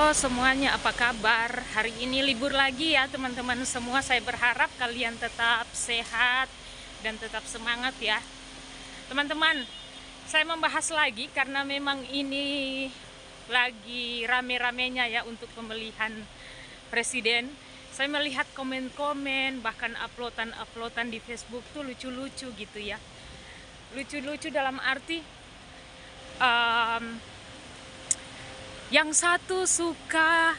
Halo semuanya, apa kabar? Hari ini libur lagi ya teman-teman semua. Saya berharap kalian tetap sehat dan tetap semangat ya. Teman-teman, saya membahas lagi karena memang ini lagi rame-ramenya ya untuk pemilihan presiden. Saya melihat komen-komen, bahkan uploadan di Facebook tuh lucu-lucu gitu ya. Lucu-lucu dalam arti yang satu suka,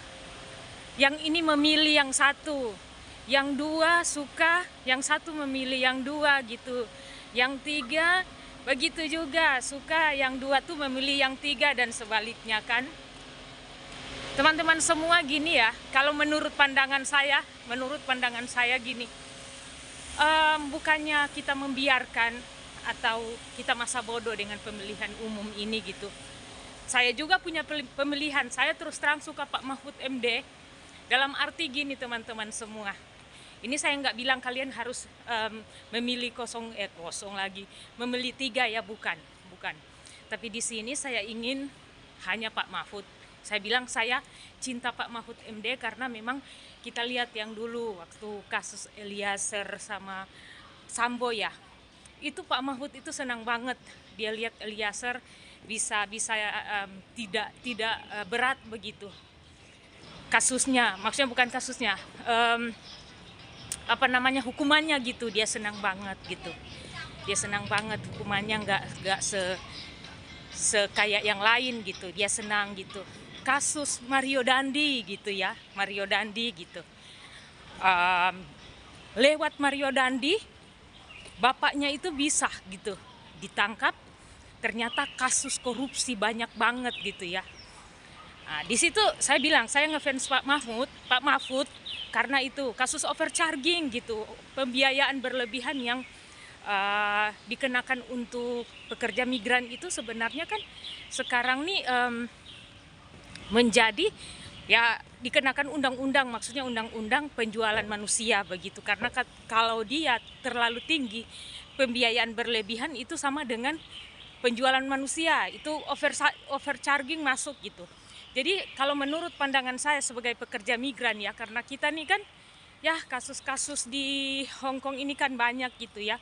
yang ini memilih yang satu, yang dua suka, yang satu memilih yang dua gitu, yang tiga begitu juga suka, yang dua tuh memilih yang tiga dan sebaliknya kan. Teman-teman semua gini ya, kalau menurut pandangan saya gini, bukannya kita membiarkan atau kita masa bodoh dengan pemilihan umum ini gitu. Saya juga punya pemilihan, saya terus terang suka Pak Mahfud MD. Dalam arti gini teman-teman semua, ini saya nggak bilang kalian harus memilih kosong lagi, memilih tiga ya, bukan. Tapi di sini saya ingin hanya Pak Mahfud. Saya bilang saya cinta Pak Mahfud MD karena memang kita lihat yang dulu waktu kasus Eliezer sama Sambo ya, itu Pak Mahfud itu senang banget dia lihat Eliezer bisa tidak berat begitu kasusnya, maksudnya bukan kasusnya, hukumannya gitu. Dia senang banget hukumannya nggak kayak yang lain gitu, dia senang gitu. Kasus Mario Dandi gitu, lewat Mario Dandi bapaknya itu bisa gitu ditangkap, ternyata kasus korupsi banyak banget gitu ya. Nah, di situ saya bilang saya ngefans Pak Mahfud karena itu kasus overcharging gitu, pembiayaan berlebihan yang dikenakan untuk pekerja migran itu sebenarnya kan sekarang nih menjadi ya dikenakan undang-undang, maksudnya undang-undang penjualan manusia begitu, karena kalau dia terlalu tinggi pembiayaan berlebihan itu sama dengan penjualan manusia, itu overcharging masuk gitu. Jadi kalau menurut pandangan saya sebagai pekerja migran ya, karena kita nih kan ya kasus-kasus di Hong Kong ini kan banyak gitu ya.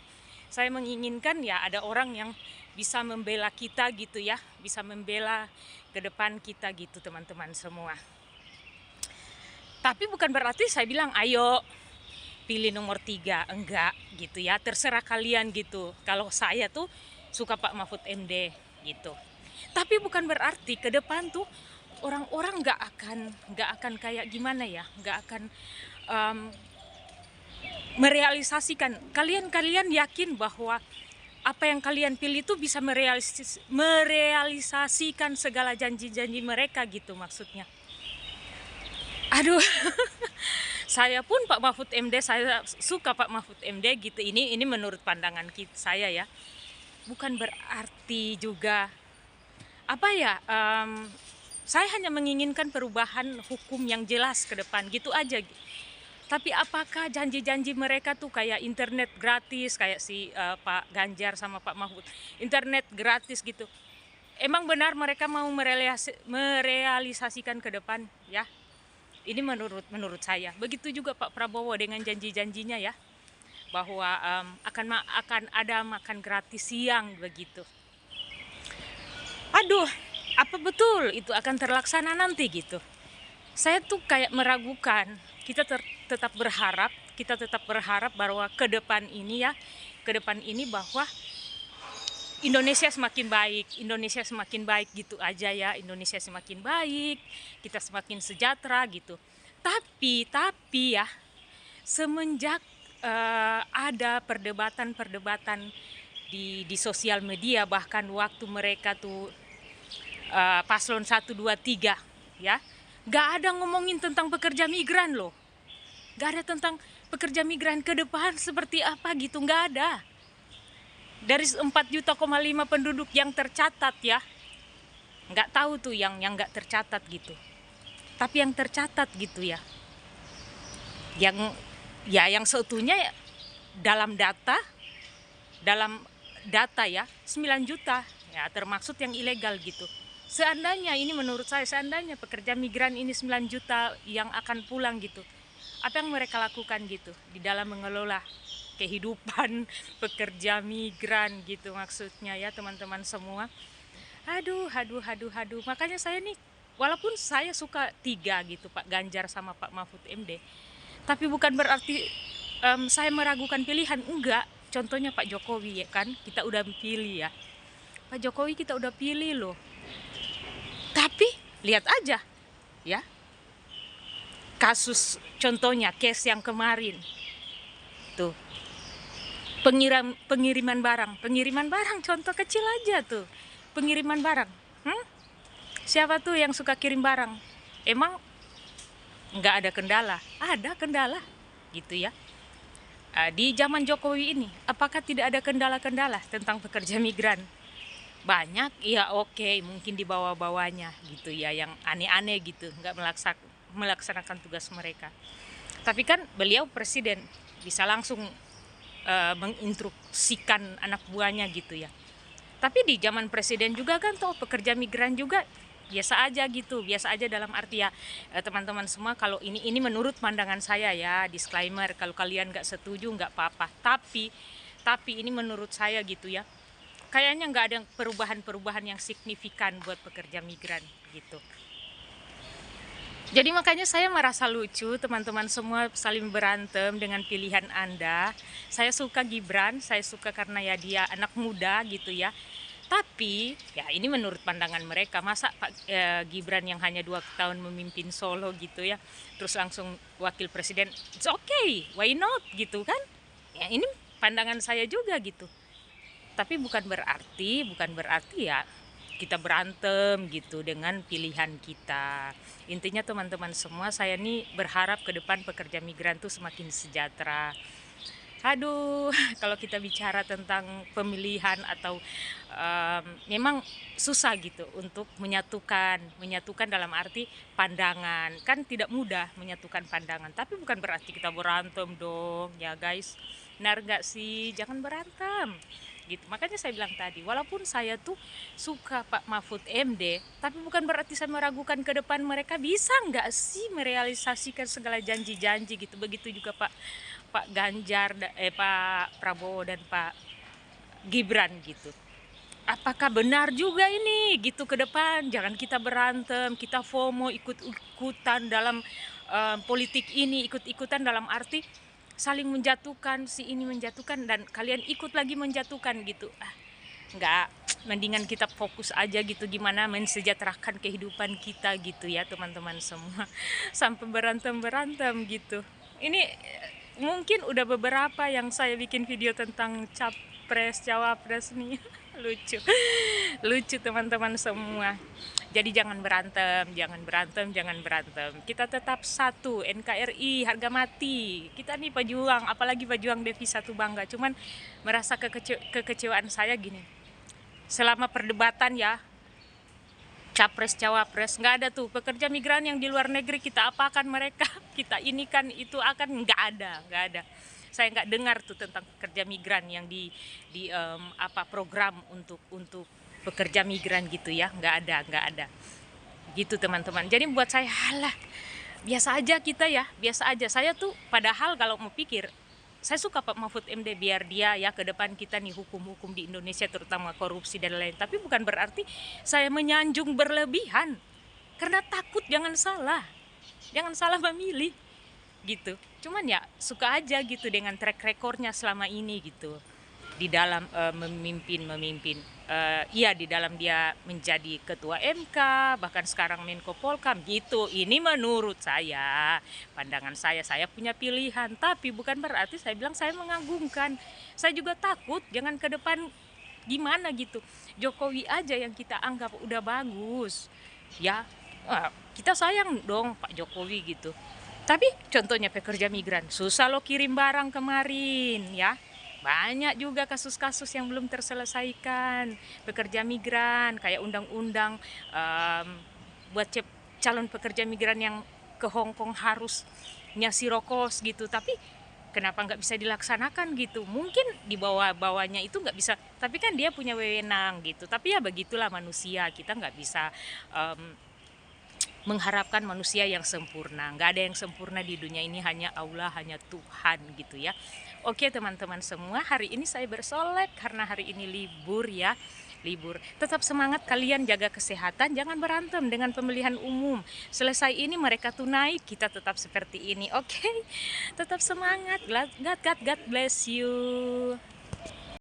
Saya menginginkan ya ada orang yang bisa membela kita gitu ya, bisa membela ke depan kita gitu teman-teman semua. Tapi bukan berarti saya bilang ayo pilih nomor 3, enggak gitu ya, terserah kalian gitu. Kalau saya tuh suka Pak Mahfud MD gitu. Tapi bukan berarti ke depan tuh orang-orang nggak akan kayak gimana ya, nggak akan merealisasikan. Kalian yakin bahwa apa yang kalian pilih itu bisa merealisasikan segala janji-janji mereka gitu maksudnya. Aduh, saya pun Pak Mahfud MD, saya suka Pak Mahfud MD gitu. Ini menurut pandangan saya ya. Bukan berarti juga saya hanya menginginkan perubahan hukum yang jelas ke depan gitu aja. Tapi apakah janji-janji mereka tuh kayak internet gratis, kayak si Pak Ganjar sama Pak Mahfud, internet gratis gitu, emang benar mereka mau merealisasikan ke depan ya? Ini menurut saya. Begitu juga Pak Prabowo dengan janji-janjinya ya, bahwa akan ada makan gratis siang begitu. Aduh, apa betul itu akan terlaksana nanti gitu? Saya tuh kayak meragukan. Kita tetap berharap bahwa ke depan ini bahwa Indonesia semakin baik gitu aja ya. Indonesia semakin baik, kita semakin sejahtera gitu. Tapi ya semenjak ada perdebatan di sosial media, bahkan waktu mereka tuh paslon 1, 2, 3 ya, nggak ada ngomongin tentang pekerja migran loh, nggak ada tentang pekerja migran ke depan seperti apa gitu, nggak ada. Dari 4,5 juta penduduk yang tercatat ya, nggak tahu tuh yang nggak tercatat gitu, tapi yang tercatat gitu ya, yang seutuhnya ya, dalam data ya 9 juta ya, termaksud yang ilegal gitu. Seandainya ini menurut saya, seandainya pekerja migran ini 9 juta yang akan pulang gitu, apa yang mereka lakukan gitu di dalam mengelola kehidupan pekerja migran gitu maksudnya ya teman-teman semua. Aduh. Makanya saya nih, walaupun saya suka tiga gitu, Pak Ganjar sama Pak Mahfud MD, tapi bukan berarti saya meragukan pilihan, enggak. Contohnya Pak Jokowi ya kan, kita udah pilih ya. Pak Jokowi kita udah pilih loh. Tapi lihat aja ya, kasus contohnya case yang kemarin tuh, pengiriman barang contoh kecil aja tuh, pengiriman barang. Siapa tuh yang suka kirim barang? Emang nggak ada kendala? Ada kendala gitu ya. Di zaman Jokowi ini, apakah tidak ada kendala-kendala tentang pekerja migran? Banyak, ya oke, mungkin di bawah-bawahnya gitu ya, yang aneh-aneh gitu, nggak melaksanakan tugas mereka. Tapi kan beliau presiden, bisa langsung menginstruksikan anak buahnya gitu ya. Tapi di zaman presiden juga kan toh pekerja migran juga biasa aja gitu, biasa aja dalam arti ya teman-teman semua, kalau ini menurut pandangan saya ya, disclaimer, kalau kalian nggak setuju nggak apa-apa, tapi ini menurut saya gitu ya, kayaknya nggak ada perubahan yang signifikan buat pekerja migran gitu. Jadi makanya saya merasa lucu teman-teman semua saling berantem dengan pilihan Anda. Saya suka Gibran, saya suka karena ya dia anak muda gitu ya. Tapi ya ini menurut pandangan mereka, masa Gibran yang hanya 2 tahun memimpin Solo gitu ya, terus langsung wakil presiden, it's okay, why not gitu kan? Ya ini pandangan saya juga gitu. Tapi bukan berarti ya kita berantem gitu dengan pilihan kita. Intinya teman-teman semua, saya nih berharap ke depan pekerja migran tuh semakin sejahtera. Kalau kita bicara tentang pemilihan atau memang susah gitu untuk menyatukan dalam arti pandangan. Kan tidak mudah menyatukan pandangan, tapi bukan berarti kita berantem dong ya guys. Benar nggak sih? Jangan berantem gitu. Makanya saya bilang tadi, walaupun saya tuh suka Pak Mahfud MD, tapi bukan berarti saya meragukan ke depan mereka bisa nggak sih merealisasikan segala janji-janji gitu. Begitu juga Pak Ganjar, Pak Prabowo dan Pak Gibran gitu. Apakah benar juga ini gitu ke depan? Jangan kita berantem, kita FOMO, ikut-ikutan dalam politik ini, ikut-ikutan dalam arti saling menjatuhkan, si ini menjatuhkan dan kalian ikut lagi menjatuhkan gitu. Enggak, mendingan kita fokus aja gitu gimana mensejahterakan kehidupan kita gitu ya teman-teman semua. Sampai berantem gitu. Ini mungkin udah beberapa yang saya bikin video tentang capres cawapres nih. lucu teman-teman semua. Jadi jangan berantem. Kita tetap satu, NKRI harga mati. Kita nih pejuang, apalagi pejuang devisa satu bangga. Cuman merasa kekecewaan saya gini, selama perdebatan ya capres cawapres, nggak ada tuh pekerja migran yang di luar negeri kita apakan mereka, kita ini kan itu akan, nggak ada. Saya nggak dengar tuh tentang pekerja migran yang di program untuk pekerja migran gitu ya, nggak ada gitu teman-teman. Jadi buat saya biasa aja kita ya, biasa aja. Saya tuh padahal kalau mau pikir, saya suka Pak Mahfud MD biar dia ya ke depan kita nih hukum di Indonesia terutama korupsi dan lain. Tapi bukan berarti saya menyanjung berlebihan, karena takut jangan salah memilih gitu. Cuman ya suka aja gitu dengan track recordnya selama ini gitu di dalam memimpin di dalam dia menjadi ketua MK, bahkan sekarang Menko Polkam gitu. Ini menurut saya, pandangan saya punya pilihan, tapi bukan berarti saya bilang saya mengagumkan. Saya juga takut jangan ke depan gimana gitu. Jokowi aja yang kita anggap udah bagus ya, kita sayang dong Pak Jokowi gitu. Tapi contohnya pekerja migran, susah lo kirim barang kemarin ya. Banyak juga kasus-kasus yang belum terselesaikan. Pekerja migran, kayak undang-undang buat calon pekerja migran yang ke Hong Kong harus nyasi rokos gitu. Tapi kenapa nggak bisa dilaksanakan gitu. Mungkin di bawah-bawahnya itu nggak bisa, tapi kan dia punya wewenang gitu. Tapi ya begitulah manusia, kita nggak bisa mengharapkan manusia yang sempurna. Nggak ada yang sempurna di dunia ini, hanya Allah, hanya Tuhan gitu ya. Oke teman-teman semua, hari ini saya bersolek karena hari ini libur ya. Libur. Tetap semangat kalian, jaga kesehatan, jangan berantem dengan pemilihan umum. Selesai ini mereka tunai, kita tetap seperti ini. Oke. Tetap semangat. God bless you.